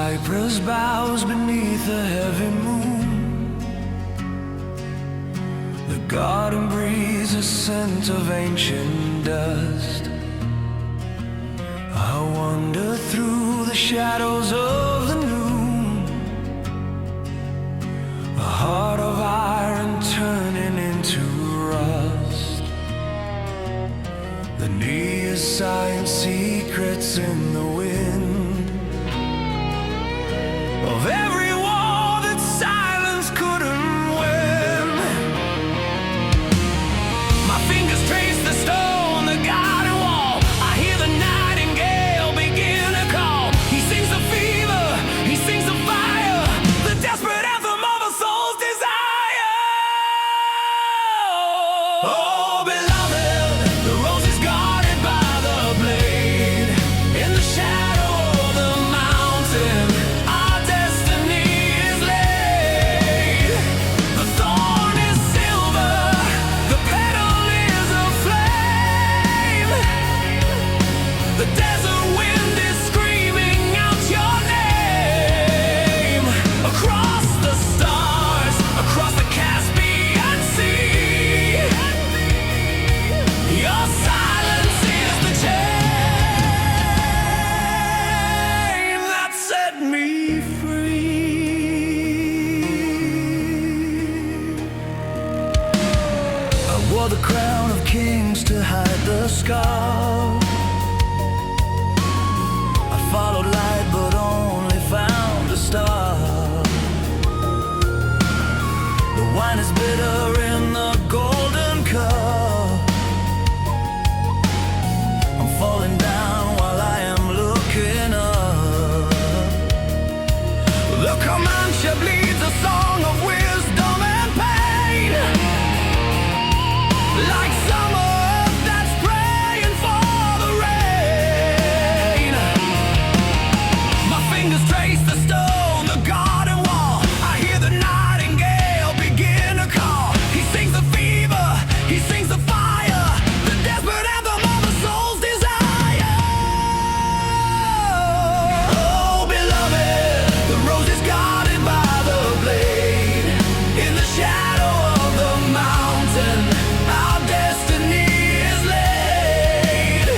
cypress boughs beneath a heavy moon. The garden breathes a scent of ancient dust. I wander through the shadows of the noon, a heart of iron turning into rust. The knee is sighing secrets in the wind of every war that silence couldn't win. My fingers trace the stone, the garden wall. I hear the nightingale begin to call. He sings the fever, he sings the fire, the desperate anthem of a soul's desire. Oh, beloved, the rose is guarded by the blade. In the shadow of the mountain, our destiny is laid. The thorn is silver, the petal is a flame. The desert wind is screaming out your name. Across the stars, across the Caspian Sea, your silence is the chain that set me free. I wore the crown of kings to hide the scar. I followed light but only found a star. The wine is bitter in the golden cup. I'm falling down while I am looking up. The Comanche bleeds a song of wisdom and pain, like summer that's praying for the rain. My fingers trace the stone, the garden wall. I hear the nightingale begin to call. He sings the fever, he sings the fire, the desperate anthem of a soul's desire. Oh, beloved, the rose is guarded by the blade. In the shadow of the mountain, our destiny is laid.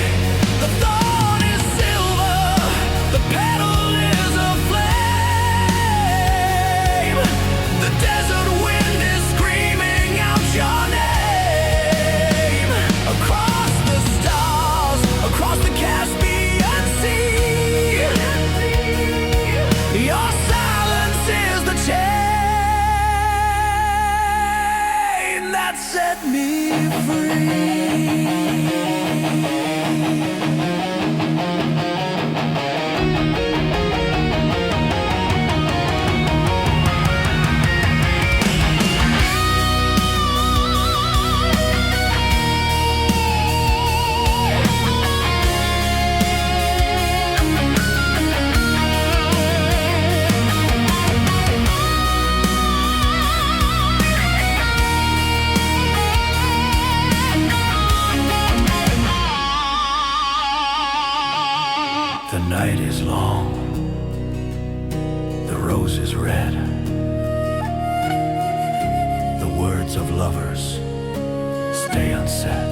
The thorn is silver, the petal is a flame. The desert wind is screaming out your name. Across the stars, across the Caspian Sea, your silence is the chain that set me free. The night is long, the rose is red. The words of lovers stay unsaid.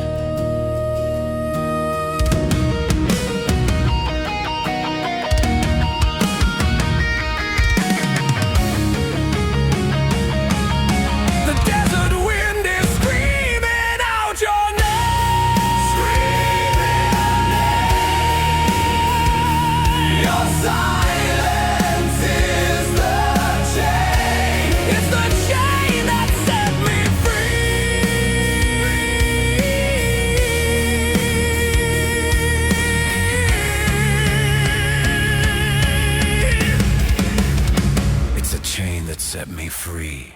The desert wind is screaming out your name. Screaming your name. Your silence is the chain. It's the chain that set me free. It's a chain that set me free.